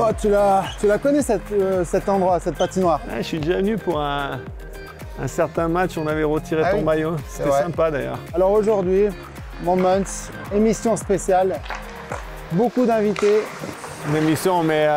Bon, tu la connais cet endroit, cette patinoire? Ouais, je suis déjà venu pour un certain match, on avait retiré ton maillot. C'était sympa d'ailleurs. Alors aujourd'hui, Moments, émission spéciale, beaucoup d'invités. Une émission, mais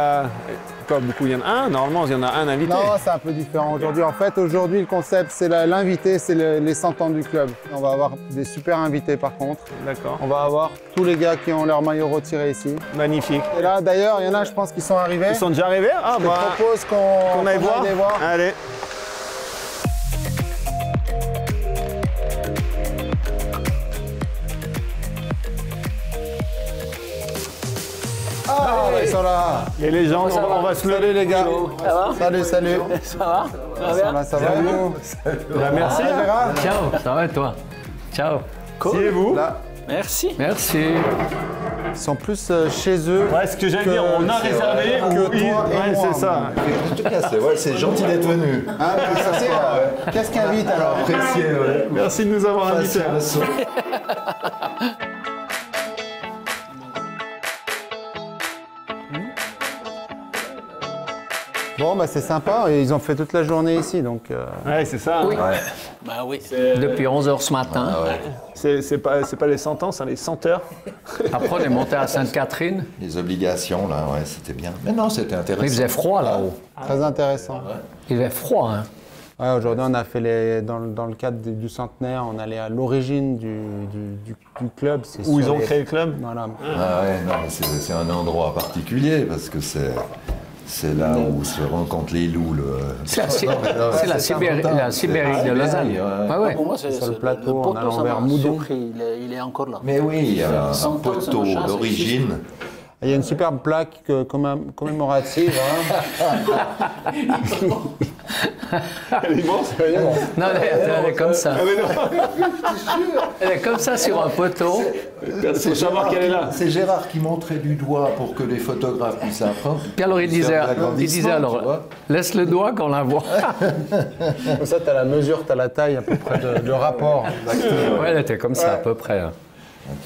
pas beaucoup, il y en a un, normalement il y en a un invité. Non, c'est un peu différent aujourd'hui. En fait, aujourd'hui, le concept, c'est l'invité, c'est les 100 ans du club. On va avoir des super invités par contre. D'accord. On va avoir tous les gars qui ont leur maillot retiré ici. Magnifique. Et là, d'ailleurs, il y en a, je pense, qui sont arrivés. Ils sont déjà arrivés? Ah, Je te propose qu'on aille voir. Allez. Ah, ils sont là. Et les gens, on va se lever. Salut les gars. Ça va? Salut, salut. Ça va? Ça va, vous? Merci. Gérard. Ciao, ça va et toi? Ciao. Cool. Et vous? Là, Merci. Merci. ils sont plus chez eux. Ouais, ce que j'allais dire, on a réservé que toi et ouais, moi. c'est ça. En tout cas, c'est gentil d'être venu. Ah, mais ça, qu'est-ce qui invite alors? Apprécié, ouais. Merci de nous avoir invités. Bon, bah c'est sympa. Et ils ont fait toute la journée ici, donc. Ouais, c'est ça. Oui. Ouais. Bah oui. Depuis 11 h ce matin. Ah ouais. C'est pas les sentants, c'est les senteurs. Après, on est monté à Sainte-Catherine. Les obligations, là, ouais, c'était bien. Mais non, c'était Il intéressant. faisait froid là-haut. Très intéressant. Il faisait froid, hein. Ouais, aujourd'hui, on a fait dans le cadre du centenaire, on allait à l'origine du club. Où ils ont créé le club. Voilà. Ah ouais, non, mais c'est un endroit particulier parce que c'est là où se rencontrent les loups. C'est la Sibérie de Lausanne. Ouais. Ouais. Pour moi, c'est Sur le plateau, le en allant ça vers m'a Moudon. surpris. Il est encore là. Mais oui, il y a un 100 ans, poteau c'est machin, d'origine. Il y a une superbe plaque commémorative. Hein. Elle est immense. Non, elle est comme ça. Elle est comme ça sur un poteau. Il faut savoir qu'elle est là. C'est Gérard qui montrait du doigt pour que les photographes puissent apprendre. Puis alors il disait Tu alors, vois. laisse le doigt qu'on la voit. Comme ça, tu as la mesure, tu as la taille à peu près de rapport. Ouais, elle était comme ça à peu près.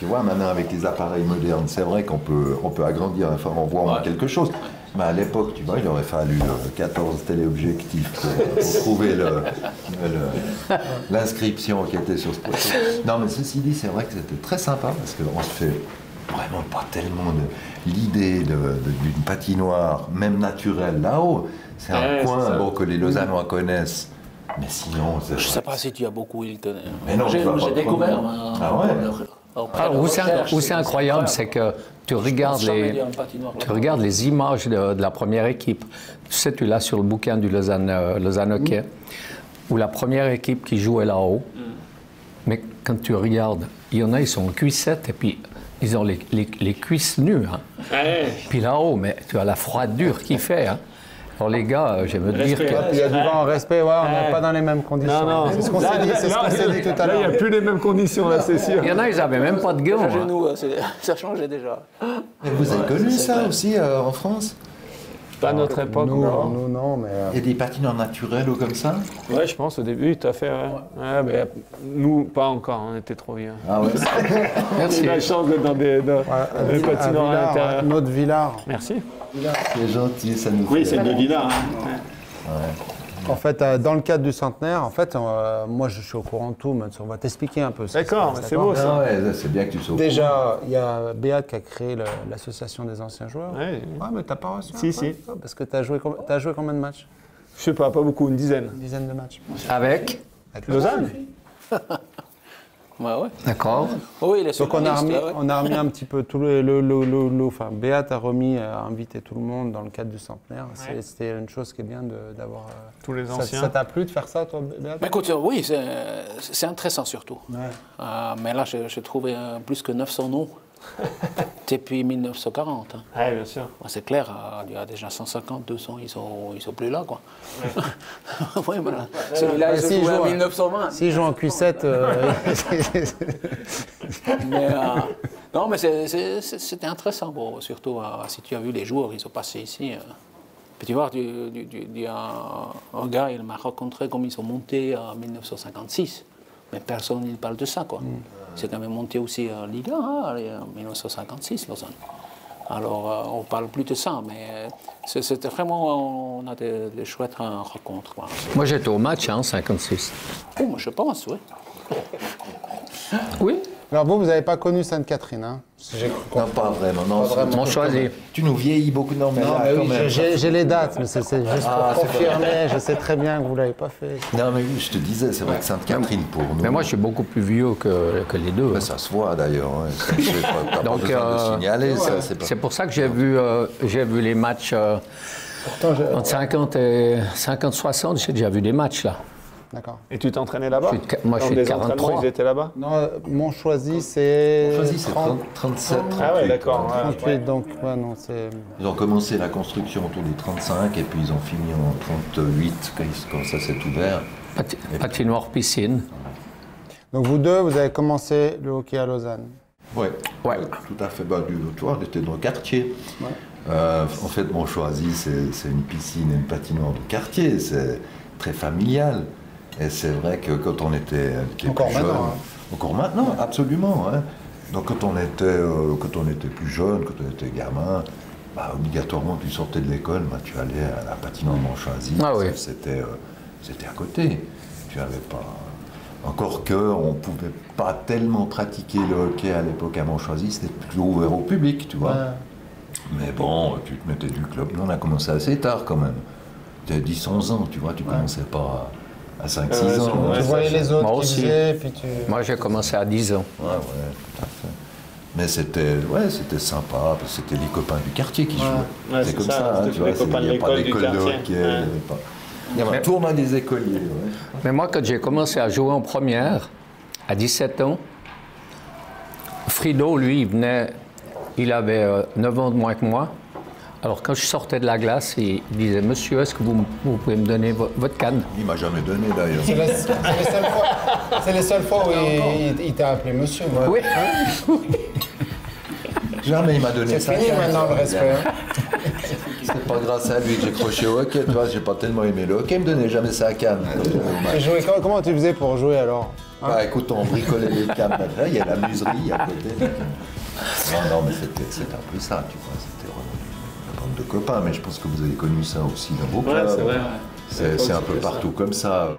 Tu vois, maintenant avec les appareils modernes, c'est vrai qu'on peut agrandir, enfin on voit au moins quelque chose. Mais à l'époque, tu vois, il aurait fallu 14 téléobjectifs pour trouver l'inscription qui était sur ce poteau. Non, mais ceci dit, c'est vrai que c'était très sympa parce qu'on se fait vraiment pas tellement l'idée d'une patinoire, même naturelle, là-haut. C'est un coin que les Lausannois connaissent. Mais sinon, Je ne sais pas si tu as beaucoup Hilton. Mais non, J'ai tu vas pas découvert. Ah ouais. Où c'est incroyable, c'est que tu regardes les images de la première équipe. Tu sais, tu l'as sur le bouquin du Lausanne Hockey, où la première équipe qui jouait là-haut. Mais quand tu regardes, il y en a, ils sont en cuissettes et puis ils ont les cuisses nues. Hein. Puis là-haut, mais tu as la froidure qu'il fait. Hein. Alors les gars, je vais me dire que... Il y a du vent en respect, ouais, on n'est pas dans les mêmes conditions. Non. C'est ce qu'on s'est dit, tout à Là, il n'y l'heure. a plus les mêmes conditions, là, c'est sûr. Il y en a, ils n'avaient même pas de gants. Chez Hein. nous, ça changeait déjà. Mais vous avez connu ça aussi en France? Pas à notre époque. Nous, non, mais... Il y a des patinoires naturelles ou comme ça? Ouais, je pense au début, tout à fait. Ouais, mais nous, pas encore, on était trop vieux. Ah ouais. Merci. On a la chance d'être dans des patinoires à l'intérieur. Notre Villard. Merci. C'est gentil, ça nous Oui, fait... c'est le Villard. En fait, dans le cadre du centenaire, en fait, moi je suis au courant de tout, mais on va t'expliquer un peu. D'accord, c'est beau ça. Ah ouais, c'est bien que tu sois au Déjà, il y a Béat qui a créé l'association des anciens joueurs. Ouais. Ouais, mais t'as pas reçu. Si. Parce que t'as joué combien de matchs? Je sais pas beaucoup, une dizaine. Une dizaine de matchs. Avec? Lausanne. Ouais. D'accord. Oui, il est sur Donc la liste, ouais. on a remis un petit peu tout enfin, Béat a invité tout le monde dans le cadre du centenaire. Ouais. C'était une chose qui est bien d'avoir... Tous les anciens. Ça t'a plu de faire ça, toi, Béat? Mais écoute, oui, c'est intéressant surtout. Ouais. Mais là, j'ai trouvé plus que 900 noms depuis 1940. Hein. Ouais, bien sûr. C'est clair, il y a déjà 150, 200, ils sont plus là, quoi. Oui, voilà. Celui-là, il se jouait en 1920. S'ils jouent en cuissette... Mais, non, mais c'était intéressant, bon, surtout si tu as vu les joueurs, ils sont passés ici. Puis tu vois, un gars, il m'a raconté comment ils sont montés en 1956. Mais personne ne parle de ça, quoi. C'est quand même monté aussi en Ligue 1, en 1956, Lausanne. Alors, on ne parle plus de ça, mais c'était vraiment, on a des chouettes rencontres. Voilà. Moi, j'étais au match, en 56. Oh, moi, je pense, oui. Oui. Alors vous n'avez pas connu Sainte-Catherine, hein? Non, pas vraiment. Non, On choisit. Tu nous vieillis beaucoup. Non, mais là, quand même. J'ai les dates, mais c'est juste pour confirmer. Je sais très bien que vous ne l'avez pas fait. Non, mais oui, je te disais, c'est vrai que Sainte-Catherine pour nous. Mais moi, je suis beaucoup plus vieux que les deux. Ouais, ça se voit d'ailleurs. Ouais. T'as pas besoin de signaler. C'est pour ça que j'ai vu les matchs entre 50 et 50-60. J'ai déjà vu des matchs là. D'accord. Et tu t'entraînais là-bas? Moi, je suis de des entraînements, 43. ils étaient là-bas? Non, Montchoisy, c'est... Choisi, c'est 37, 38. Ah ouais, d'accord. 38, donc, ouais, non, c'est... Ils ont commencé la construction autour des 35 et puis ils ont fini en 38 quand ça s'est ouvert. Patinoire piscine. Donc vous deux, vous avez commencé le hockey à Lausanne. Ouais, Ouais. tout à fait. Bah, toi, on était dans le quartier. Ouais. En fait, Montchoisy, c'est une piscine et une patinoire de quartier. C'est très familial. Et c'est vrai que quand on était Encore plus jeune, maintenant, hein. encore maintenant, absolument. Hein. Donc quand on était plus jeune, quand on était gamin, bah, obligatoirement tu sortais de l'école, bah, tu allais à la patinoire Montchoisy. Ah oui. C'était à côté. Tu n'avais pas. Encore qu'on ne pouvait pas tellement pratiquer le hockey à l'époque à Montchoisy, c'était plutôt ouvert au public, tu vois. Ouais. Mais bon, tu te mettais du club. Nous, on a commencé assez tard quand même. Tu avais 10-11 ans, tu vois, tu commençais pas à 5-6 ans. Tu voyais les autres Moi qui aussi. faisaient, puis tu... Moi, j'ai commencé à 10 ans. Ouais, tout à fait. Mais c'était sympa, parce que c'était les copains du quartier qui jouaient. Ouais, c'est c'est comme ça, ça, hein, c'était tu vois. les copains de Il n'y a pas l'école, du d'école de quartier. hockey. Ouais. Il y avait un tournoi des écoliers. Ouais. Mais moi, quand j'ai commencé à jouer en première, à 17 ans, Frido, lui, il avait 9 ans de moins que moi. Alors, quand je sortais de la glace, il disait « Monsieur, est-ce que vous pouvez me donner votre canne ?» Il m'a jamais donné d'ailleurs. C'est les seules fois où il t'a appelé monsieur. Moi. Oui. Jamais il m'a donné C'est ça. fini maintenant le respect. Hein. C'est pas grâce à lui que j'ai croché au hockey, tu vois. J'ai pas tellement aimé le hockey, il me donnait jamais sa canne. Et jouer, comment tu faisais pour jouer alors? Bah écoute, on bricolait les cannes là, il y a la muserie à côté. Non, mais c'était un peu ça, tu vois. C'était vraiment une bande de copains, mais je pense que vous avez connu ça aussi dans vos clubs. Ouais, c'est vrai. C'est un peu partout comme ça.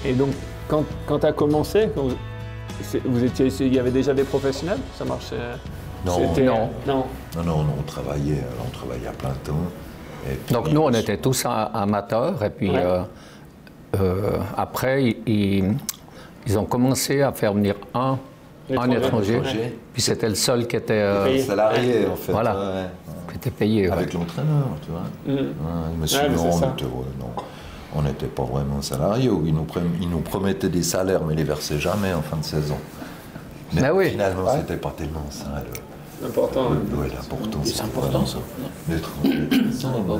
Et donc, quand tu as commencé, vous étiez, il y avait déjà des professionnels? Ça marchait? Non, Non. Non, on travaillait à plein temps. Et puis, Donc, nous, on était tous amateurs. Et puis, après, ils ont commencé à faire venir un étranger. Puis, c'était le seul qui était salarié, en fait. Voilà. Ouais. Qui était payé. Ouais. Avec l'entraîneur, tu vois. Mais sinon, on n'était pas vraiment salariés. Ils nous promettaient des salaires, mais ils les versaient jamais en fin de saison. Mais oui. finalement, c'était pas tellement ça. Important. L'important, C'est important, ça.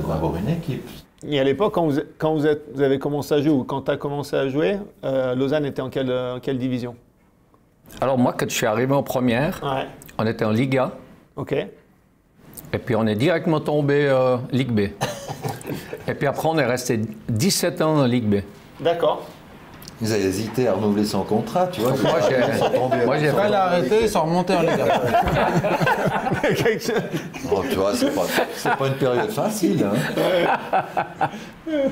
d'avoir une équipe. Et à l'époque, quand vous avez commencé à jouer, ou quand tu as commencé à jouer, Lausanne était en quelle division? Alors, moi, quand je suis arrivé en première, on était en Liga. OK. Et puis, on est directement tombé Ligue B. Et puis après, on est resté 17 ans en Ligue B. D'accord. Ils avaient hésité à renouveler son contrat, tu vois. Moi, j'ai Après, il a arrêté, ils sont remontés en Ligue 1. Oh, tu vois, c'est pas une période facile. Hein.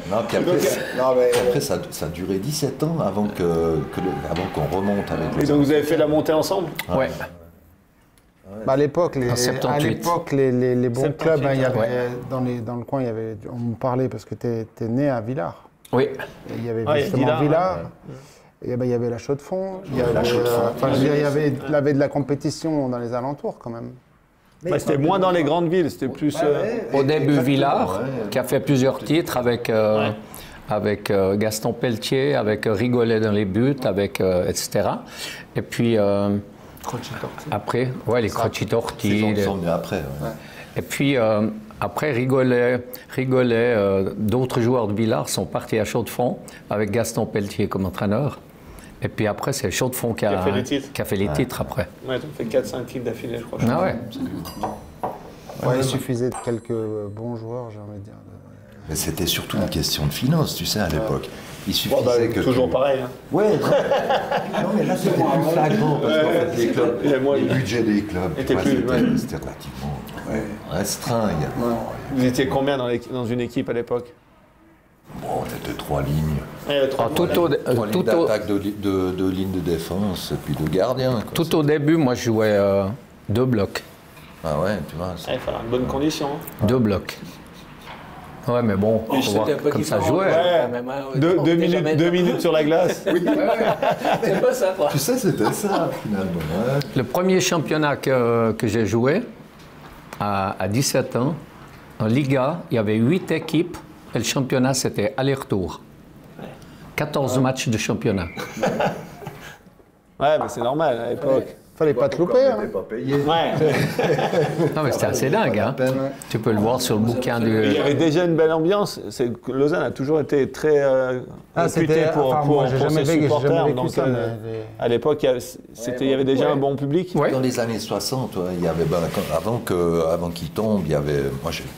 Non, puis après, ça a duré 17 ans avant qu'on remonte avec Et donc vous avez fait la montée ensemble? Ouais. Bah, à l'époque, les bons 78. clubs, hein, il y avait, dans le coin, on me parlait parce que tu es né à Villars. Oui. Et il y avait justement Villars. Et ben, il y avait la Chaux-de-Fonds. Il y avait il y avait de la compétition dans les alentours quand même. C'était moins dans les grandes villes, c'était plus... Au début, Villars, qui a fait plusieurs titres avec Gaston Pelletier, avec Rigolet dans les buts, etc. Et puis... après, les Crocitorti. Ils sont venus après. Ouais. Et puis, après, Rigolet, d'autres joueurs de Villars sont partis à Chaux-de-Fonds avec Gaston Pelletier comme entraîneur. Et puis après, c'est Chaux-de-Fonds qui a fait les titres après. Ouais, tu as fait 4-5 titres d'affilée, je crois. Ah ouais. Ouais, il suffisait de quelques bons joueurs, j'ai envie de dire. Mais c'était surtout une question de finances, tu sais, à l'époque. Il suffisait que toujours pareil. Hein. Ouais, non, mais là c'était plus flagrant parce qu'en fait les clubs, les budgets des clubs, c'était relativement restreint. Vous étiez combien dans une équipe à l'époque? Bon, on était 3 lignes. Tout lignes d'attaque, de lignes de défense, et puis de gardiens. Tout au début, moi, je jouais 2 blocs. Ah ouais, tu vois. Il fallait une bonne condition. Hein. 2 blocs. Ouais, mais bon, faut voir comme ça jouait. Ouais. 2 minutes sur la glace. Oui. C'est pas ça, quoi. Tu sais, c'était ça, finalement. Ouais. Le premier championnat que j'ai joué, à 17 ans, en Liga, il y avait 8 équipes, et le championnat, c'était aller-retour. 14 matchs de championnat. Ouais, mais c'est normal à l'époque. Fallait pas te louper. On n'était pas payé. Ouais. Non, mais c'était assez dingue, hein. Tu peux le voir sur le bouquin du... Il y avait déjà une belle ambiance. Lausanne a toujours été très réputée pour ses supporters. Donc, à l'époque, il y avait déjà un bon public. Ouais. Dans les années 60, il y avait, avant qu'il tombe, il y avait... Moi, j'avais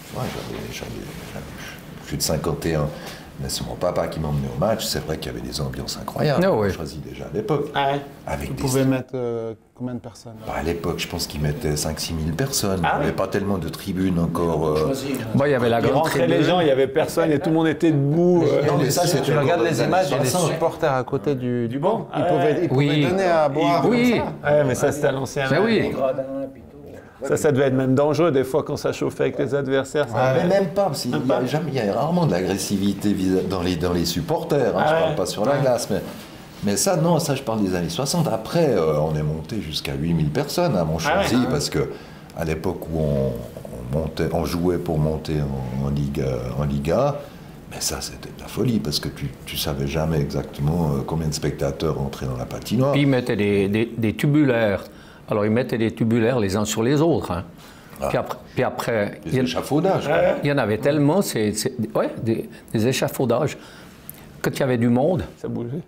plus de 51. Mais c'est mon papa qui m'emmenait au match. C'est vrai qu'il y avait des ambiances incroyables. Oh, oui. On choisit déjà à l'époque. Ah ouais. Vous pouvez mettre combien de personnes? À l'époque, je pense qu'ils mettaient 5-6 000 personnes. Il n'y avait pas tellement de tribunes encore. Bon, il y avait la grande tribune. Les gens, il n'y avait personne et tout le monde était debout. Non, mais ça, c'est Tu regardes les images, il y a des supporters à côté du banc. Ils pouvaient donner à boire. Oui. Ouais, mais ça, c'était à l'ancien. Mais oui. Ça devait être même dangereux des fois quand ça chauffait avec les adversaires. Mais même pas, parce qu'il y a rarement de l'agressivité dans les supporters. Hein, je ne parle pas sur la glace, mais ça, non, ça je parle des années 60. Après, on est monté jusqu'à 8000 personnes à Montchoisy, parce qu'à l'époque où on jouait pour monter en Liga, mais ça c'était de la folie, parce que tu savais jamais exactement combien de spectateurs entraient dans la patinoire. Puis ils mettaient des tubulaires. Alors, ils mettaient des tubulaires les uns sur les autres. Hein. Puis après des échafaudages. Il y en avait tellement, des échafaudages. Quand il y avait du monde, ça bougeait.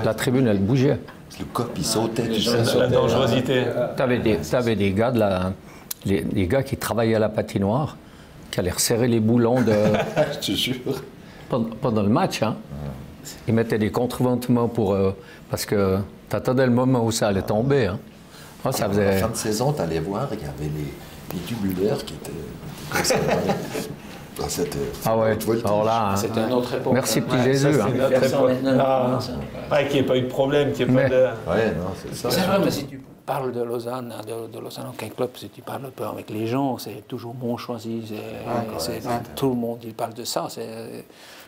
La tribune, elle bougeait. Le cop, il sautait, tu sais. La dangerosité. T'avais des gars des gars qui travaillaient à la patinoire, qui allaient resserrer les boulons Je te jure. pendant le match. Hein. Ils mettaient des contreventements parce que t'attendais le moment où ça allait tomber. Hein. Ça faisait... À la fin de saison, tu allais voir, il y avait les tubulaires qui étaient comme ça. Ah ouais, alors là, hein. C'était une autre époque. Merci petit Jésus. Qu'il n'y ait pas eu de problème, qu'il n'y ait pas de... Ouais, non, c'est ça. C'est vrai, mais si tu parles de Lausanne, de Lausanne Hockey Club, si tu parles un peu avec les gens, c'est toujours Montchoisy, tout le monde il parle de ça.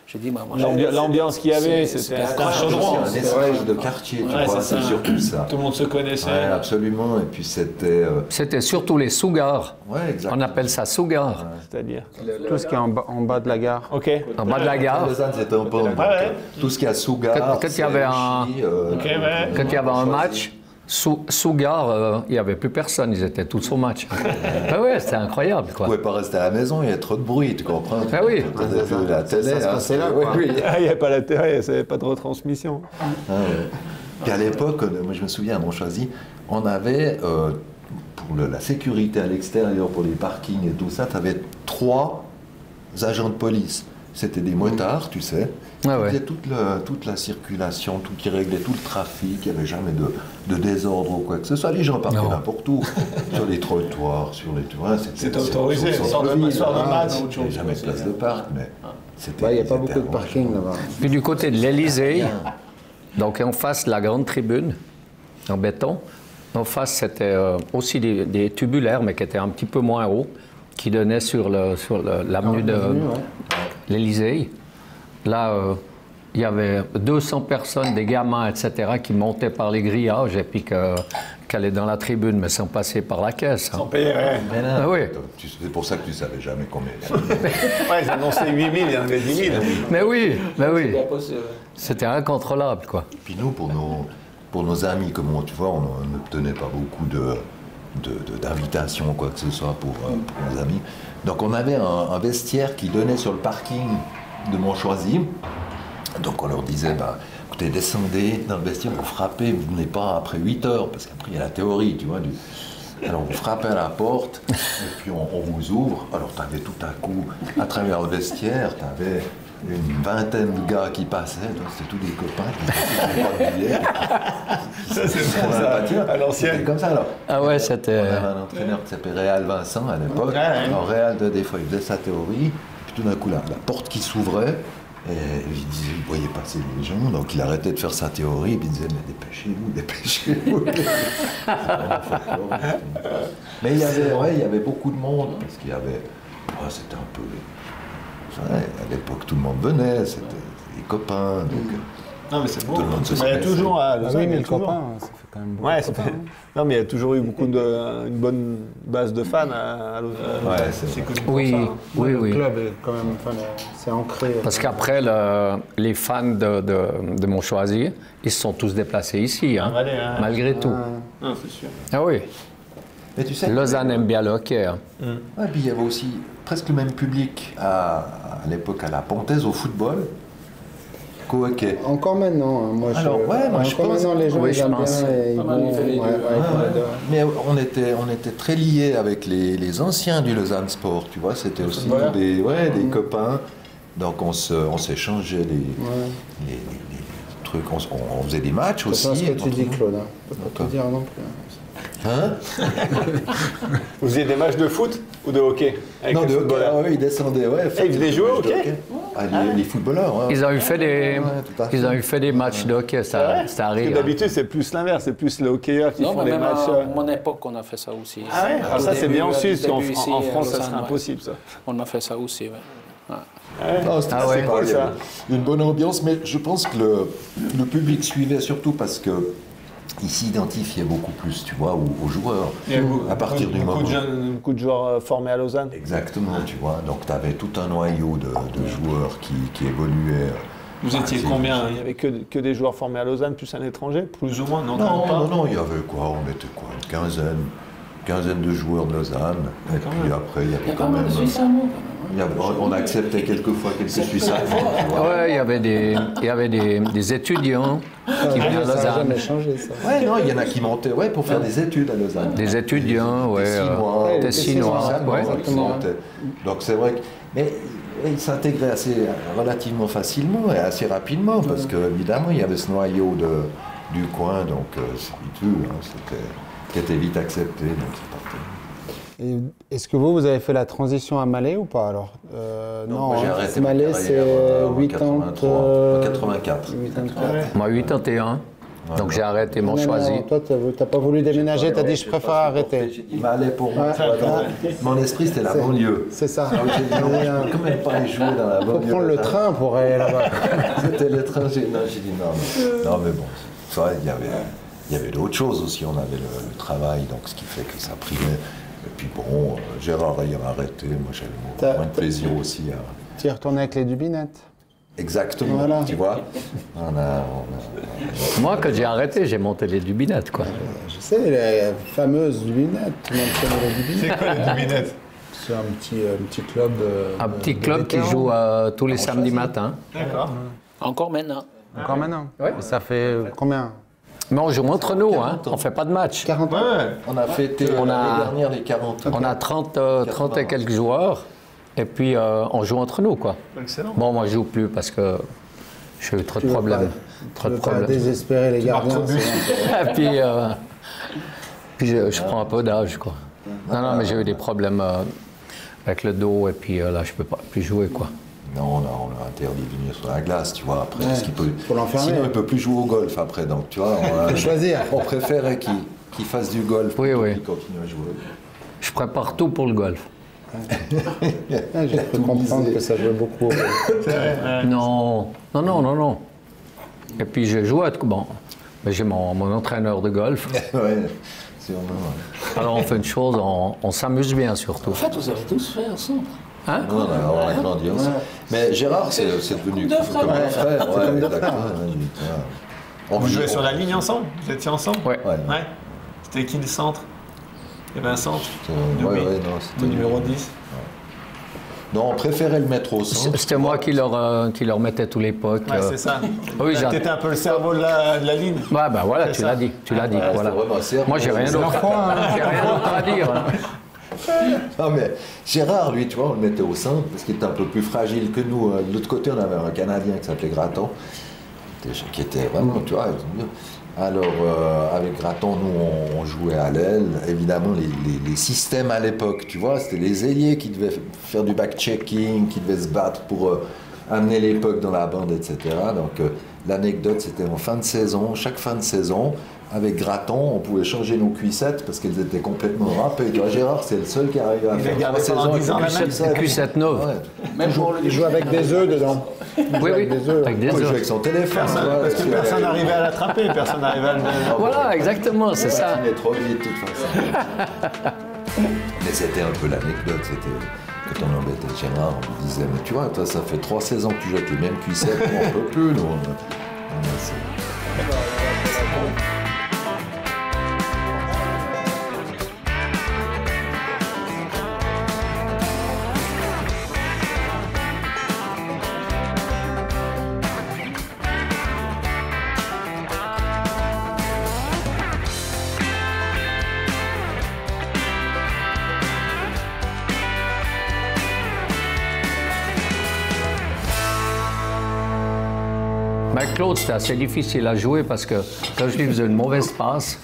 Je dis, moi, l'ambiance qu'il y avait, c'était un chaudron. Un espèce de quartier, tu vois, c'est surtout ça. Tout le monde se connaissait. Ouais, absolument, et puis c'était... C'était surtout les sougars. Ouais, exactement. On appelle ça sougar. C'est-à-dire tout ce qui est en bas de la gare. Ok. En bas de la gare. Lausanne, c'était un peu... Tout ce qui est à Sougar, quand il y avait un match... Sougar, il n'y avait plus personne, ils étaient tous au match. Ah ouais, c'était incroyable, quoi. Tu ne pouvais pas rester à la maison, il y a trop de bruit, tu comprends? Ah oui. La télé, ça se passait là, quoi. Il n'y avait pas la télé, il n'y avait pas de retransmission. Puis à l'époque, moi je me souviens à Montchoisy, on avait, pour la sécurité à l'extérieur, pour les parkings et tout ça, tu avais 3 agents de police. C'était des motards, tu sais. Ah ouais. Qui faisaient toute la circulation, tout qui réglait tout le trafic, il n'y avait jamais de désordre ou quoi que ce soit. Les gens partaient n'importe où, sur les trottoirs, sur les toits. C'était autorisé, soir de match. Il n'y avait jamais de place de parc, mais c'était... Il n'y a pas beaucoup de parking là-bas. Puis du côté de l'Élysée, donc en face de la grande tribune, en béton, en face c'était aussi des tubulaires, mais qui étaient un petit peu moins hauts, qui donnaient sur l'avenue de l'Élysée. Là, il y avait 200 personnes, des gamins, etc., qui montaient par les grillages et puis qui allaient dans la tribune, mais sans passer par la caisse. Sans payer, ouais. Ah oui. C'est pour ça que tu ne savais jamais combien. Ouais, ils annonçaient 8 000, il y en avait 10 000. Mais oui. C'était incontrôlable, quoi. Puis nous, pour nos amis, comme tu vois, on n'obtenait pas beaucoup d'invitations ou quoi que ce soit pour nos amis. Donc on avait un vestiaire qui donnait sur le parking de Montchoisy. Donc on leur disait, écoutez, descendez dans le vestiaire, vous frappez, vous venez pas après 8 heures, parce qu'après il y a la théorie, tu vois, Alors on frappait à la porte, et puis on vous ouvre. Alors tu avais tout à coup, à travers le vestiaire, tu avais une vingtaine de gars qui passaient, donc c'était tous des copains qui passaient pas de billets. Ça c'est bon ça, à l'ancienne. C'était comme ça alors. Ah ouais, c'était... On avait un entraîneur qui s'appelait Réal Vincent à l'époque. En Réal, des fois, il faisait sa théorie, puis tout d'un coup, la porte qui s'ouvrait, et il voyait passer les gens, donc il arrêtait de faire sa théorie, et puis il disait, mais dépêchez-vous, dépêchez-vous. Mais il y avait beaucoup de monde, parce qu'il y avait... c'était un peu... à l'époque, tout le monde venait, c'était des copains, donc... Non, mais c'est bon. Tout le monde se il y a toujours à Lausanne, il y a copains, ça fait quand même beaucoup de copains. Non, mais il y a toujours eu une bonne base de fans à Lausanne. Ouais, c'est connu oui, pour ça. oui, Le oui. club est quand même, c'est ancré. Parce qu'après, les fans de Montchoisy, ils se sont tous déplacés ici, hein, malgré tout. Non, c'est sûr. Ah oui. Mais tu sais, Lausanne aime bien le hockey. Hein. Ouais, puis il y avait aussi presque le même public à l'époque à la Pontaise au football qu'au hockey. Encore maintenant, hein. Moi je pense. Maintenant, les gens Oui, ils je aiment pense. bien et ils vont. Mais on était très liés avec les anciens du Lausanne Sport, tu vois, c'était aussi des copains. Donc on s'échangeait les trucs, on faisait des matchs aussi. C'est ce que tu dis, Claude. Hein. Je peux pas te dire non plus. Hein? Vous faisiez des matchs de foot ou de hockey avec Non, les de hockey, footballeurs? ils descendaient, ouais. Ils venaient jouer au hockey? Les footballeurs, ouais. Ils ont eu fait des matchs de hockey, ça arrive. D'habitude, c'est plus l'inverse, c'est plus les hockeyeurs qui font des matchs. À mon époque, on a fait ça aussi. Ah ouais? Alors ça, c'est bien aussi, parce qu'en France, ça serait impossible, ça. On a fait ça aussi, oui. Non, c'était cool, ça. Une bonne ambiance, mais je pense que le public suivait surtout parce que il s'identifiait beaucoup plus, tu vois, aux joueurs. À partir du moment. Beaucoup de joueurs formés à Lausanne. Exactement, tu vois. Donc tu avais tout un noyau de joueurs qui évoluaient. Vous étiez combien? Il n'y avait que des joueurs formés à Lausanne, plus un étranger? Plus ou moins? Non, il y avait quoi? On était quoi? Une quinzaine de joueurs de Lausanne. Et puis après, il y avait quand même... On acceptait quelquefois quelques Suisses allemands. Ouais, il y avait des étudiants qui venaient à Ça n'a Lausanne. jamais changé, ça. Ouais, non, il y en a qui montaient pour faire des études à Lausanne. Des étudiants, ouais. Des Chinois, ouais. Donc c'est vrai que... Mais ils s'intégraient relativement facilement et assez rapidement, parce qu'évidemment, il y avait ce noyau du coin, donc qui était vite accepté, donc c'est parti. Est-ce que vous avez fait la transition à Malais ou pas alors Non, moi j'ai arrêté Malais, c'est 84. Moi, 81. Donc j'ai arrêté Montchoisy. Toi, tu n'as pas voulu déménager, tu as dit je préfère arrêter. Malais pour moi. Mon esprit, c'était la banlieue. C'est ça. J'ai dit non, je ne peux quand même pas aller jouer dans la banlieue. Il faut prendre le train pour aller là-bas. C'était le train, j'ai dit non. Non, mais bon, il y avait d'autres choses aussi. On avait le travail, donc ce qui fait que ça primait. Et puis bon, Gérard ayant arrêté, moi j'avais moins de plaisir aussi à... Tu es retourné avec les Dubinettes. Exactement, voilà. Tu vois. Moi, quand j'ai arrêté, j'ai monté les Dubinettes, quoi. Je sais, les fameuses Dubinettes. Tout le monde connaît les Dubinettes. C'est quoi les Dubinettes? C'est un petit club. Un petit club qui joue tous les samedis matins. D'accord. Encore maintenant. Encore maintenant? Oui. Ça fait combien? Mais on joue entre nous, hein. On ne fait pas de match. 40 ans? On a fêté l'année dernière les 40 ans. On a 30 et quelques joueurs, et puis on joue entre nous, quoi. Excellent. Bon, moi, je joue plus parce que j'ai eu trop de problèmes. Tu veux pas désespérer les gardiens. Et puis je prends un peu d'âge, quoi. Non, mais j'ai eu des problèmes avec le dos, et puis là, je peux pas plus jouer, quoi. Non, on a interdit de venir sur la glace, tu vois, après, parce qu'il peut... Faut l'enfermer. Sinon, il ne peut plus jouer au golf après, donc tu vois... Choisir. On préférait qu'il fasse du golf Oui. qu'il continue à jouer. Je prépare tout pour le golf. J'ai cru comprendre que ça jouait beaucoup au golf. Non. Et puis je joue mais j'ai mon entraîneur de golf. Ouais, sûrement. Alors on fait une chose, on s'amuse bien surtout. En fait, vous avez tous fait ensemble. Hein? On a grandi ensemble. Mais Gérard, c'est devenu comme un frère. Ouais, d'accord. Vous jouez sur la ligne ensemble? Vous étiez ensemble? Ouais. C'était qui le centre? Il y avait un centre? Non, Le numéro 10? Non, on préférait le mettre au centre. C'était moi qui leur mettais tous les pucks. Ouais, c'est ça. Oui, t'étais un peu le cerveau de la ligne. Ouais, ben voilà, tu l'as dit. Voilà. Moi, j'ai rien d'autre à dire. Non, mais Gérard, lui, tu vois, on le mettait au centre parce qu'il était un peu plus fragile que nous. De l'autre côté, on avait un Canadien qui s'appelait Gratton, qui était vraiment, tu vois. Alors, avec Gratton, nous, on jouait à l'aile. Évidemment, les systèmes à l'époque, tu vois, c'était les ailiers qui devaient faire du back-checking, qui devaient se battre pour amener les pucks dans la bande, etc. Donc, l'anecdote, c'était en fin de saison, chaque fin de saison, avec Gratton, on pouvait changer nos cuissettes parce qu'elles étaient complètement râpées. Tu vois, Gérard, c'est le seul qui arrivait à faire 3 saisons avec cuissettes neuves. Ouais. Il joue avec des œufs dedans. Oui, avec des œufs. Avec des Il œufs. joue avec son téléphone. Parce que personne n'arrivait à l'attraper, personne n'arrivait à le... Voilà, exactement, c'est ça. Il est trop vite, de toute façon. Mais c'était un peu l'anecdote, c'était... Quand on embêtait Gérard, on lui disait, mais tu vois, toi, ça fait 3 saisons que tu joues avec les mêmes cuissettes, on peut plus, nous. Ben, Claude, c'était assez difficile à jouer parce que quand je lui faisais une mauvaise passe,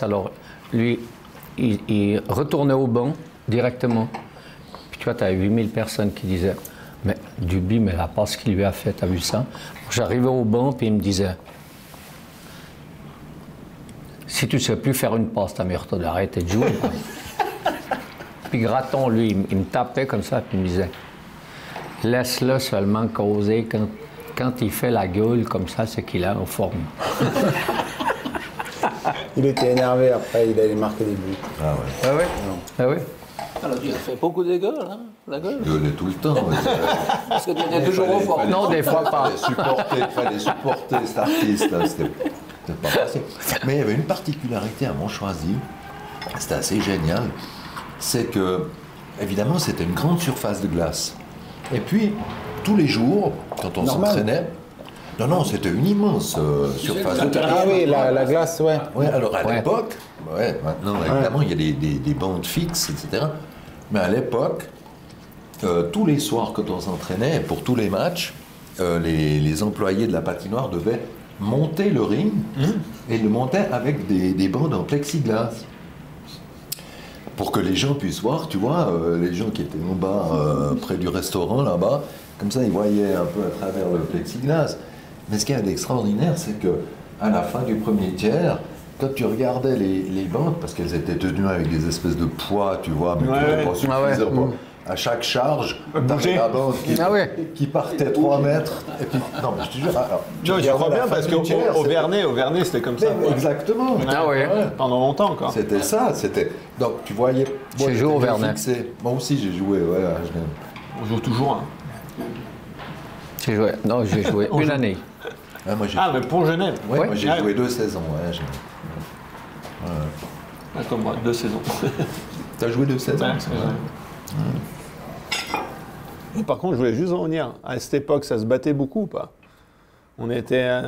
alors lui, il retournait au banc directement. Puis tu vois, tu avais 8000 personnes qui disaient « Mais Duby, mais la passe qu'il lui a faite, t'as vu ça ?» J'arrivais au banc, puis il me disait « Si tu ne sais plus faire une passe, t'as meilleur d'arrêter de jouer. » Puis Gratton, lui, il me tapait comme ça, puis il me disait « Laisse-le seulement causer quand il fait la gueule comme ça, c'est qu'il est en forme. » Il était énervé après, il allait marquer des buts. Ah ouais. Ah oui? Ah oui? Alors tu as fait beaucoup de gueules, hein, la gueule. Gueuler tout le temps. Parce que tu es toujours au fort. Non, des fois pas. Il fallait supporter cet artiste, là, c'était pas facile. Mais il y avait une particularité à Montchoisy, c'était assez génial, c'est que, évidemment, c'était une grande surface de glace. Et puis, tous les jours, quand on s'entraînait, non, c'était une immense surface de glace. Ah oui, la glace, ouais. Ouais, alors à l'époque, maintenant, évidemment, il y a des bandes fixes, etc. Mais à l'époque, tous les soirs, quand on s'entraînait, pour tous les matchs, les employés de la patinoire devaient monter le ring et le monter avec des bandes en plexiglas. Pour que les gens puissent voir, tu vois, les gens qui étaient en bas, près du restaurant, là-bas, comme ça, ils voyaient un peu à travers le plexiglas. Mais ce qu'il y a d'extraordinaire, c'est qu'à la fin du premier tiers, quand tu regardais les bandes, parce qu'elles étaient tenues avec des espèces de poids, tu vois, mais qui n'étaient pas suffisants à chaque charge, t'avais la bande qui partait 3 mètres. Et puis, non, mais je te jure, je crois bien, parce qu'au Vernet, c'était comme ça. Exactement. Ah oui. Pendant longtemps, quoi. C'était ça, c'était... Donc, tu voyais... J'ai joué au Vernet. Moi aussi, j'ai joué, ouais, à Genève. On joue toujours, hein. J'ai joué. Non, j'ai joué une année. Mais pour Genève. Ouais, moi j'ai joué 2 saisons. Ouais, comme moi, 2 saisons. T'as joué 2 saisons? Et par contre, je voulais juste revenir. À cette époque, ça se battait beaucoup ou pas? On était...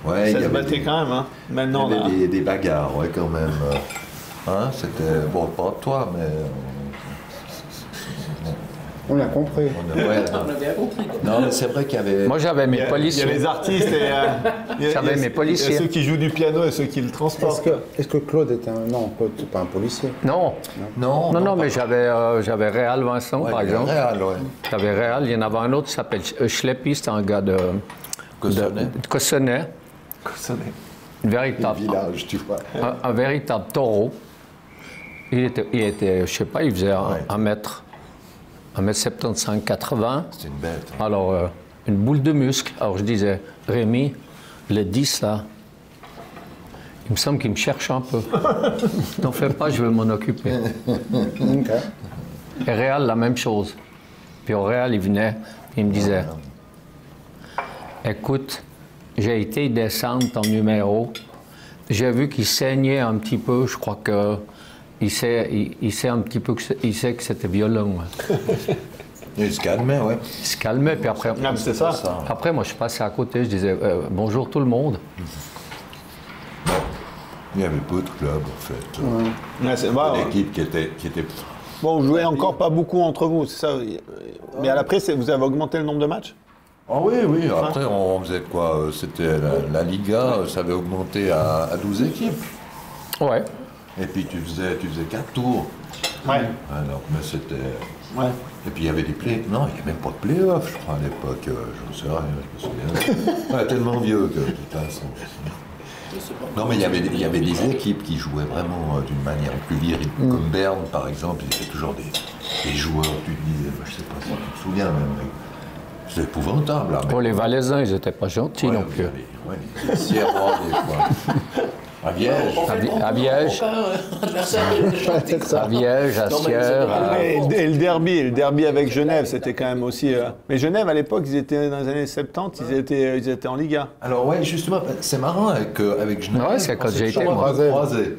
ça se battait quand même, hein. Maintenant, il y avait des bagarres, ouais, quand même. Hein, c'était... Bon, pas toi, mais... On l'a compris. On a bien compris. Non, mais c'est vrai qu'il y avait... Moi, j'avais mes policiers. Il y a les artistes et... j'avais mes policiers. Il y a ceux qui jouent du piano et ceux qui le transportent. Est-ce que Claude était un... Non, Claude, c'est pas un policier. Non, mais j'avais Réal Vincent, par exemple. Réal, ouais. J'avais Réal, il y en avait un autre qui s'appelle Schleppi, c'est un gars de Cossonay. Véritable. Village, tu vois. Un véritable taureau. Il était, je sais pas, il faisait 1m75, 80. C'est une bête. Hein. Alors, une boule de muscle. Alors, je disais, Rémi, le 10, là, il me semble qu'il me cherche un peu. T'en fais pas, je vais m'en occuper. Et Réal, la même chose. Puis au Réal, il venait, il me disait, écoute, j'ai été descendre ton numéro. J'ai vu qu'il saignait un petit peu. Je crois que il sait un petit peu il sait que c'était violent. Il se calmait, ouais. Il se calmait, puis après... c'est ça. Après, moi, je passais à côté, je disais « Bonjour tout le monde ». Il n'y avait pas de club, en fait. C'est vrai. L'équipe qui était... Bon, vous jouez encore pas beaucoup entre vous, c'est ça. Mais à l'après, vous avez augmenté le nombre de matchs? Ah oui. Après, on faisait quoi? C'était la Liga, ça avait augmenté à 12 équipes. Ouais. Et puis tu faisais 4 tours. Ouais. Alors, mais c'était... Ouais. Et puis il y avait des plays. Non, il n'y avait même pas de play-off, je crois, à l'époque. Je ne sais rien, je me souviens. Ouais, tellement vieux que de toute façon. Non, mais il y avait des équipes qui jouaient vraiment d'une manière plus virile. Comme Berne, par exemple, il y avait toujours des joueurs, tu te disais, je ne sais pas si tu te souviens même. C'est épouvantable. Là, pour les Valaisans, ils n'étaient pas gentils non plus. Les Sierra, des fois. À Viège. À Viège. À Viège, à Sierre. Et le derby avec Genève, c'était quand même aussi... Mais Genève, à l'époque, ils étaient dans les années 70, ils étaient en Liga. Alors ouais, justement, c'est marrant avec Genève. Ouais, c'est quand j'ai été, moi. Croisé.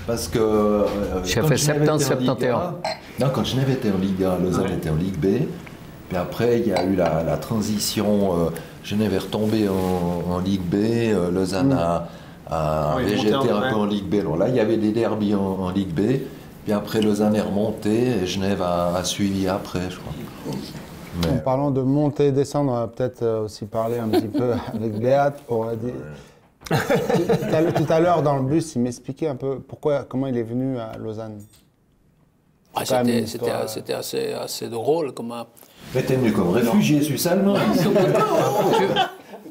Parce que... j'ai fait 70-71. Non, quand Genève était en Liga, Lausanne était en Ligue B. Puis après, il y a eu la transition. Genève est retombée en Ligue B. Lausanne a végété un peu en Ligue B. Alors là, il y avait des derbies en Ligue B. Puis après, Lausanne est remontée et Genève a suivi après, je crois. Mais... En parlant de monter et descendre, on va peut-être aussi parler un petit peu avec Beat pour dire... Tout à l'heure, dans le bus, il m'expliquait un peu comment il est venu à Lausanne. C'était assez drôle. Mais t'es venu comme réfugié suisse-allemand.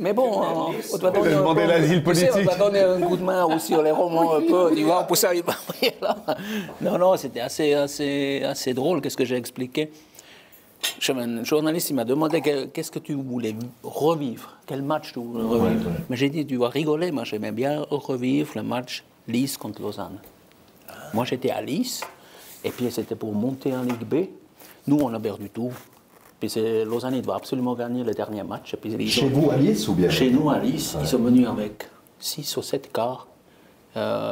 Mais bon, on doit donner l'asile politique. On doit donner un coup de main aussi sur les romans un peu, tu vois, pour ça, là. Non, c'était assez drôle, qu'est-ce que j'ai expliqué. Un journaliste, il m'a demandé qu'est-ce que tu voulais revivre, quel match tu voulais revivre. Mais j'ai dit, tu vas rigoler, moi j'aimais bien revivre le match Lys contre Lausanne. Moi j'étais à Lys, et puis c'était pour monter en Ligue B. Nous, on a perdu tout. Puis Lausanne, il doit absolument gagner le dernier match. Et puis, chez vous à Lys ou bien? Chez nous à Lys, ils sont venus avec 6 ou 7 cars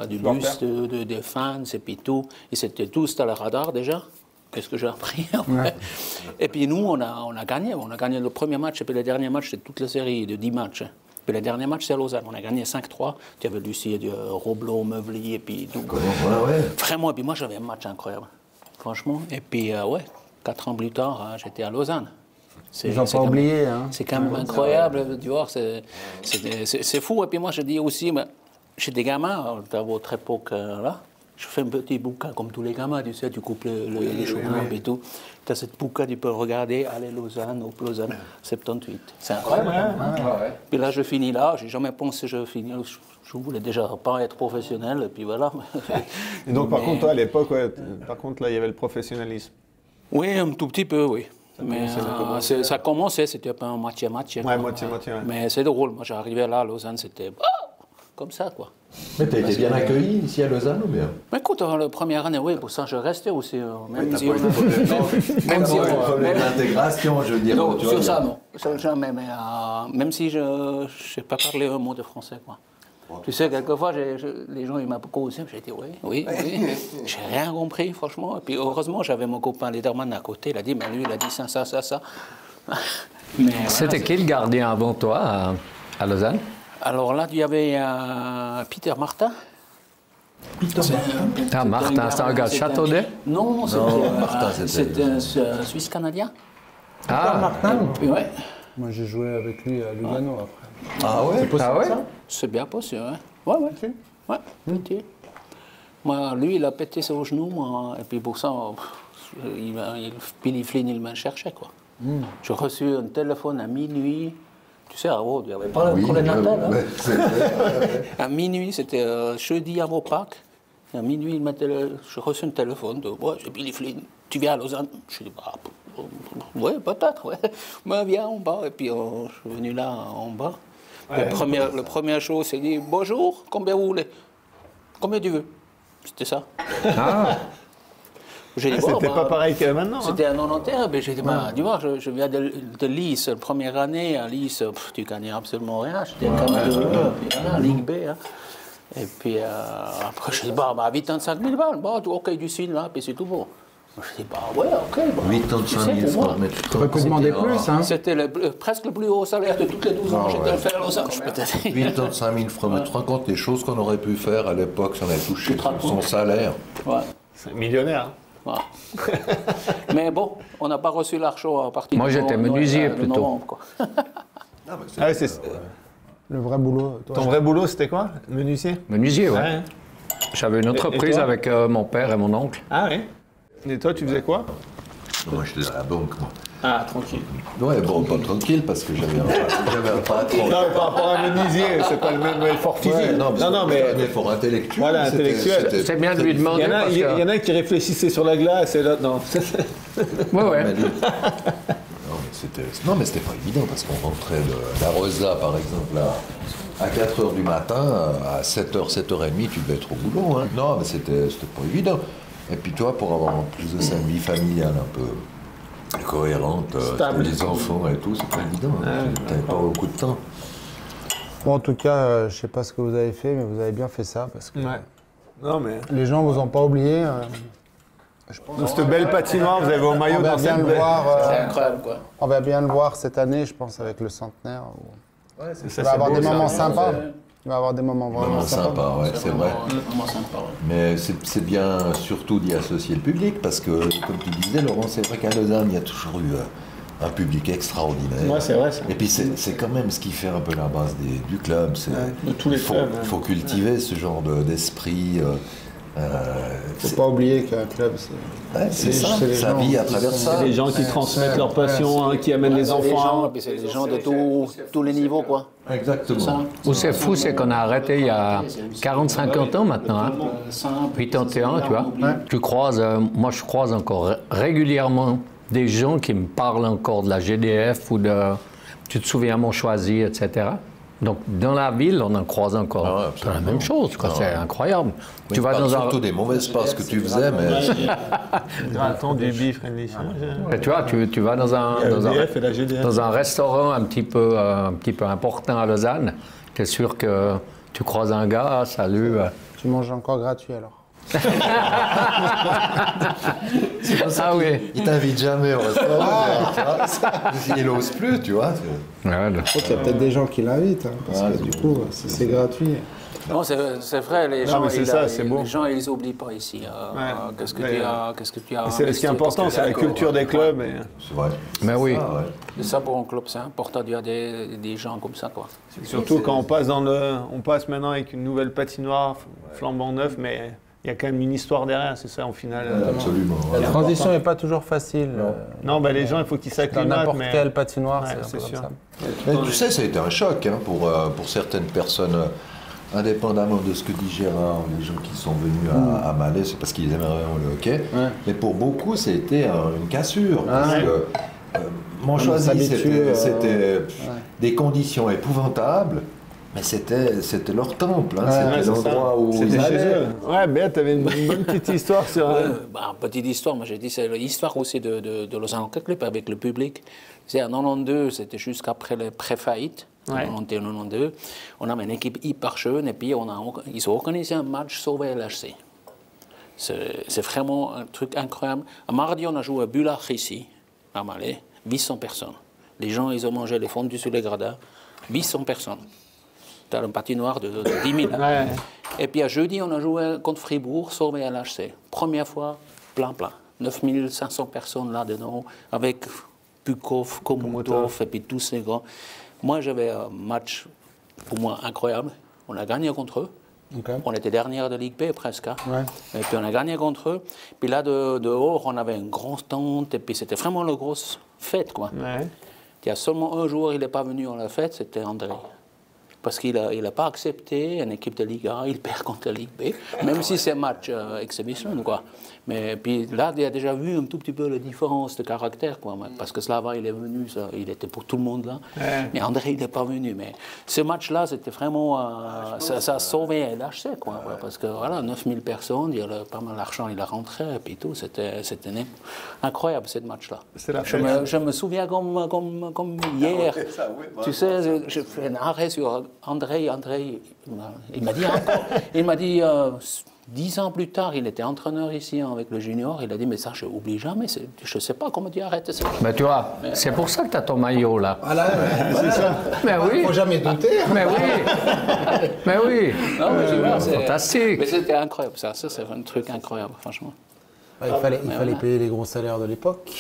du bus, des fans et puis tout. Ils étaient tous à la radar déjà. Qu'est-ce que j'ai appris après. Et puis nous, on a gagné. On a gagné le premier match et puis le dernier match, c'est toute la série de 10 matchs. Puis le dernier match, c'est à Lausanne. On a gagné 5-3. Tu avais Lucie, Roblot, Meuvely et puis tout. Vraiment, et puis moi, j'avais un match incroyable. Franchement. Et puis, 4 ans plus tard, j'étais à Lausanne. Ils n'ont pas oublié. C'est quand même incroyable, tu vois. C'est fou. Et puis moi, je dis aussi, j'étais gamin, à votre époque, là. Je fais un petit bouquin, comme tous les gamins, tu sais, tu coupes les cheveux et tout. Tu as cette bouquin, tu peux regarder, allez, Lausanne, Lausanne, 78. C'est incroyable. Puis là, je finis là, j'ai jamais pensé que je finis. Je voulais déjà pas être professionnel, et puis voilà. Et donc, par contre, toi, à l'époque, par contre, là, il y avait le professionnalisme. Oui, un tout petit peu, oui. Mais ça commençait, c'était un peu moitié-moitié. Ouais, moitié-moitié, ouais. Mais c'est drôle, moi j'arrivais là à Lausanne, c'était comme ça, quoi. Mais t'as été bien accueilli ici à Lausanne ou bien? Mais écoute, la première année, oui, pour ça je restais aussi. Même si on a problème d'intégration, je veux dire. Non, sur ça, non. Jamais, mais même si je ne sais pas parler un mot de français, quoi. Tu sais, quelquefois, les gens ils m'ont causé, j'ai dit oui. J'ai rien compris, franchement. Et puis heureusement, j'avais mon copain Lederman à côté, il a dit, mais lui, il a dit ça. C'était qui le gardien avant toi à Lausanne? Alors là, il y avait Peter Martin. Martin, c'est un gars de Châteaudet? Non, c'était un Suisse-Canadien. Martin? Oui. Moi, j'ai joué avec lui à Lugano après. Ah ouais? C'est possible, ça? C'est bien possible, ouais. Ouais, petit. Moi, lui, il a pété ses genoux, moi, et puis pour ça, Billy Flynn, il m'a cherché, quoi. J'ai reçu un téléphone à minuit. Tu sais, il n'y avait pas pour les Natal. À minuit, c'était jeudi avant Pâques. À minuit, j'ai reçu un téléphone de c'est Billy Flynn, tu viens à Lausanne? Je dis, oui, peut-être, ouais. Mais viens en bas. Et puis, je suis venu là en bas. Le premier chose, c'est dit, bonjour, combien vous voulez? Combien tu veux? C'était ça. C'était pas pareil que maintenant. C'était à 91, mais j'ai dit, tu vois, je viens de Lys, la première année à Lys, tu gagnais absolument rien, j'étais quand même Ligue B. Et puis après, je dis, bah, 85 000 balles, bon, ok, du signe là, puis c'est tout bon. Je dis, bah ouais, ok. Bah, 85 000 francs, mais tu aurais pu demander plus, hein. C'était presque le plus haut salaire de toutes les 12 ans. J'étais fait à Lausanne, peut-être. 85 000 francs, mais tu te rends compte des choses qu'on aurait pu faire à l'époque si on avait touché son salaire. Ouais. C'est millionnaire. Ouais. Mais bon, on n'a pas reçu l'argent à partir Moi, j'étais menuisier plutôt. Novembre, quoi. Le vrai boulot. Ton vrai boulot, c'était quoi? Menuisier? Menuisier, ouais. J'avais une entreprise avec mon père et mon oncle. Ah oui? Et toi, tu faisais quoi? Moi, j'étais à la banque, moi. Ah, tranquille. Ouais, bon, pas tranquille, parce que j'avais un patron. Non, par rapport à un menuisier, c'est pas le même effort physique. Ouais, non, mais un effort intellectuel. Voilà, intellectuel. C'est bien de lui demander. Il y en a qui réfléchissaient sur la glace et l'autre, non. Ouais. Non, mais c'était pas évident, parce qu'on rentrait de la Rosa, par exemple, là, à 4h du matin, à 7h, 7h30, tu devais être au boulot. Hein. Non, mais c'était pas évident. Et puis toi, pour avoir en plus de ça une vie familiale un peu cohérente, les enfants et tout, c'est pas évident. Hein. Tu n'avais pas beaucoup de temps. Bon, en tout cas, je sais pas ce que vous avez fait, mais vous avez bien fait ça, parce que non, mais les gens vous ont pas oublié. Dans cette belle patinoire, vous avez au maillot dans cette belle... C'est incroyable, quoi. On va bien le voir cette année, je pense, avec le centenaire. Ouais, il va avoir des moments sympas. Il va avoir des moments vraiment sympas. Ouais, c'est vrai. Sympa, ouais. Mais c'est bien surtout d'y associer le public, parce que, comme tu disais, Laurent, c'est vrai qu'à Lausanne, il y a toujours eu un public extraordinaire. Ouais, c'est vrai. Ça. Et puis c'est quand même ce qui fait un peu la base du club. De tous les clubs. Il faut cultiver ce genre d'esprit. Faut pas oublier qu'un club, c'est ça vit à travers ça. C'est des gens qui transmettent leur passion, qui amènent les enfants. C'est des gens de tous les niveaux, quoi. Exactement. Où c'est fou, c'est qu'on a arrêté il y a 40-50 ans maintenant, hein. 81, tu vois. Tu croises, moi je croise encore régulièrement des gens qui me parlent encore de la GDF ou de, tu te souviens, Montchoisy, etc. Donc, dans la ville, on en croise encore la même chose, quoi. C'est incroyable. Oui, tu vas dans surtout des mauvaises passes que tu faisais, mais... Gratin, du bif, tu vois, tu vas dans un restaurant un petit peu important à Lausanne, tu es sûr que tu croises un gars, salut... Tu manges encore gratuit, alors? Ah oui. Il t'invite jamais au restaurant. Il n'ose plus, tu vois. Il y a peut-être des gens qui l'invitent, hein, parce que du coup, c'est gratuit. Non, c'est vrai, les gens, ils n'oublient pas ici. Qu'est-ce que tu as ce qui est important, c'est la culture des clubs. C'est vrai. Mais oui. C'est ça pour un club, c'est important d'y avoir des gens comme ça, quoi. Surtout quand on passe maintenant avec une nouvelle patinoire flambant neuve, mais il y a quand même une histoire derrière, c'est ça, au final. Absolument. La transition n'est pas toujours facile. Non, les gens, il faut qu'ils s'acclimatent. N'importe quelle patinoire, c'est sûr. Ça. Mais tu sais, ça a été un choc hein, pour certaines personnes, indépendamment de ce que dit Gérard, les gens qui sont venus à Malais, c'est parce qu'ils aimaient vraiment le hockey. Ouais. Mais pour beaucoup, c'était une cassure. Parce que Montchoisy, c'était des conditions épouvantables. Mais c'était leur temple, hein. C'était l'endroit où ils allaient. Ouais, Béat, t'avais une bonne petite histoire sur... petite histoire, moi j'ai dit, c'est l'histoire aussi de Lausanne Hockey Club avec le public. C'est en 92, c'était jusqu'après le pré-faillite, en 91-92. On avait une équipe hyper jeune et puis ils ont organisé un match sauvé LHC. C'est vraiment un truc incroyable. À mardi, on a joué à Bullach ici, à Malais, 800 personnes. Les gens, ils ont mangé les fondus sur les gradins, 800 personnes. C'était un patinoire de 10 000. Ouais. Et puis à jeudi, on a joué contre Fribourg, sauvé LHC. Première fois, plein. 9500 personnes là-dedans, avec Pukov, Komotov, et puis tous ces gars. Moi, j'avais un match, pour moi, incroyable. On a gagné contre eux. Okay. On était dernière de Ligue B, presque. Hein. Ouais. Et puis on a gagné contre eux. Puis là, dehors, on avait une grosse tente. Et puis c'était vraiment une grosse fête, quoi. Ouais. Il y a seulement un jour, il n'est pas venu à la fête, c'était André. Parce qu'il n'a pas accepté une équipe de Ligue A, il perd contre la Ligue B, même si c'est un match exhibition, quoi. Mais puis là, il a déjà vu un tout petit peu la différence de caractère, quoi. Parce que Slava, il est venu, il était pour tout le monde là. Ouais. Mais André, il n'est pas venu. Mais ce match-là, c'était vraiment... ça a sauvé LHC, quoi. Ouais. Parce que voilà, 9000 personnes, il y a pas mal d'argent, il a rentré, et puis tout. C'était incroyable, ce match-là. Je me souviens comme hier. Tu sais, j'ai fait un arrêt sur André, il m'a dit 10 ans plus tard, il était entraîneur ici avec le junior, il a dit mais ça je n'oublie jamais, je ne sais pas comment tu arrêtes ça. Mais tu vois, c'est pour ça que tu as ton maillot là. Voilà, c'est ça. Mais oui. Il ne faut jamais douter. Mais oui. Mais oui. Non, mais c'est fantastique. Mais c'était incroyable, ça c'est un truc incroyable, franchement. Il fallait payer les gros salaires de l'époque.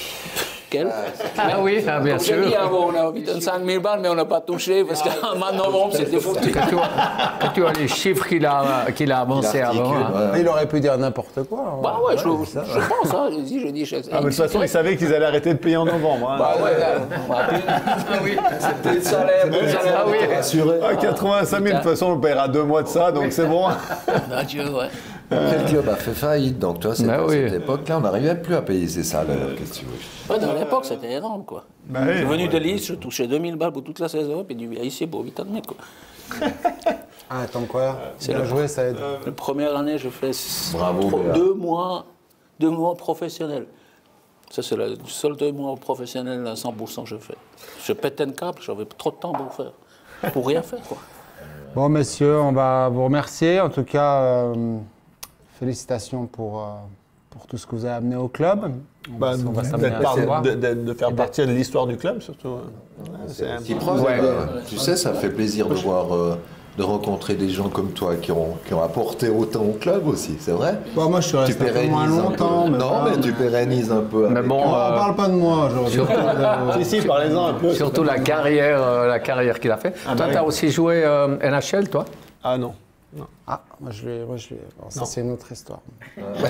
Ah oui, bien sûr. J'ai dit, on a 5 000 balles, mais on n'a pas touché, parce qu'en mois de novembre, c'était foutu. Quand tu vois les chiffres qu'il a avancés avant. Hein. Il aurait pu dire n'importe quoi. Bah ouais, je pense, hein. Je dis, de toute façon, il savait qu'ils allaient arrêter de payer en novembre. Hein. Bah ouais, c'était le salaire. Ah oui, assuré. 85 000, de toute façon, on paiera 2 mois de ça, donc c'est bon. Adieu, ouais. Le club a fait faillite, donc toi, cette époque-là, on n'arrivait plus à payer ses salaires. Qu'est-ce que tu veux? Ouais, dans l'époque, c'était énorme, quoi. Je suis venu de Lille, je touchais 2000 balles pour toute la saison, puis du ici pour 8 ans de mètres, quoi. Ah, tant quoi. C'est le jouer, ça aide. La première année, je fais 2 mois professionnels. Ça, c'est le seul 2 mois professionnels à 100% que je fais. Je pétais un câble, j'avais trop de temps pour faire. Pour rien faire, quoi. Bon, messieurs, on va vous remercier. En tout cas, félicitations pour tout ce que vous avez amené au club. De faire partie de l'histoire du club, surtout. Tu sais, ça fait plaisir de voir, de rencontrer des gens comme toi qui ont apporté autant au club aussi, c'est vrai. Bon, moi, je suis resté un peu moins longtemps. Mais tu pérennises un peu. Mais bon, on ne parle pas de moi aujourd'hui. Si, parlez-en un peu. Surtout la carrière qu'il a fait. Toi, tu as aussi joué NHL, toi? Ah non. Ah, moi je l'ai. Ça, c'est une autre histoire.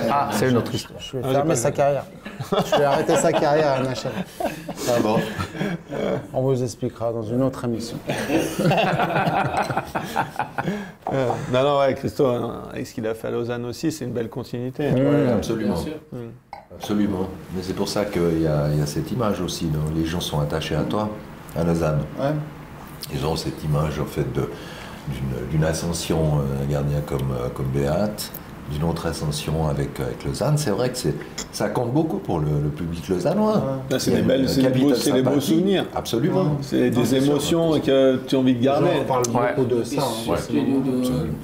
Ah, c'est une autre histoire. Je vais fermer sa carrière. Je vais arrêter sa carrière à NHL. Ah bon? On vous expliquera dans une autre émission. Non, ouais, Christophe, avec ce qu'il a fait à Lausanne aussi, c'est une belle continuité. Oui, absolument. Absolument. Mais c'est pour ça qu'il y a cette image aussi. Les gens sont attachés à toi, à Lausanne. Ouais. Ils ont cette image, en fait, d'une ascension gardien comme Beat, d'une autre ascension avec Lausanne. C'est vrai que ça compte beaucoup pour le public lausannois. Ouais. C'est des beaux souvenirs. Absolument. C'est des émotions que tu as envie de garder. On parle beaucoup de ça.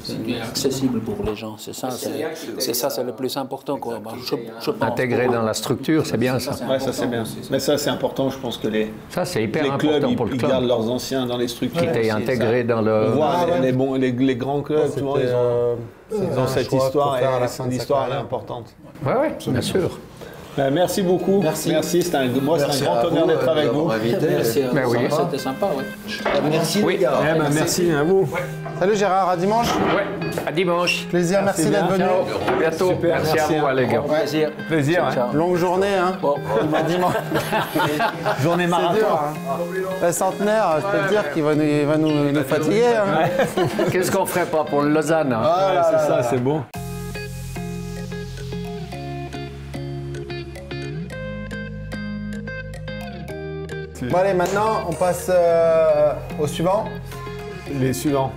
C'est accessible pour les gens, c'est ça, c'est le plus important. Quoi. Intégrer dans la structure, c'est bien ça. Ouais, ça c'est bien. Mais ça c'est important, je pense que les clubs, ils gardent leurs anciens dans les structures. Qui étaient intégrés dans le... On voit les grands clubs, ils ont cette histoire et l'histoire est importante. Oui, bien sûr. Merci beaucoup. Merci. C'est un grand honneur d'être avec vous. Merci. C'était sympa, Merci les gars. Merci à vous. Salut Gérard, à dimanche. Oui, à dimanche. Plaisir, merci d'être venu. À bientôt. Super, merci à vous, les gars. Plaisir. Longue journée, hein. Bon, dimanche. Journée marathon. Le centenaire, je peux te dire qu'il va nous fatiguer. Hein. Qu'est-ce qu'on ferait pas pour le Lausanne? C'est ça, c'est beau. Bon allez, maintenant on passe au suivant. Les suivants.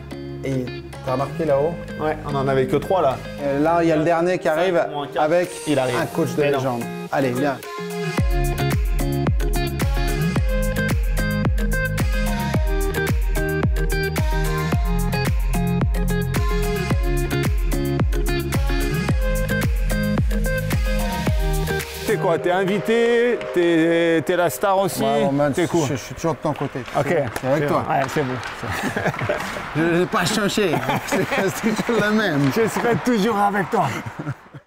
Et t'as remarqué là-haut? Ouais, on en avait que 3 là. Et là, il y a le dernier qui arrive avec un coach de légende. Allez, viens. T'es quoi? T'es invité? T'es la star aussi? T'es cool. Je suis toujours de ton côté. Ok. C'est avec toi. Ouais, c'est bon. Je n'ai pas changé. C'est toujours le même. Je serai toujours avec toi.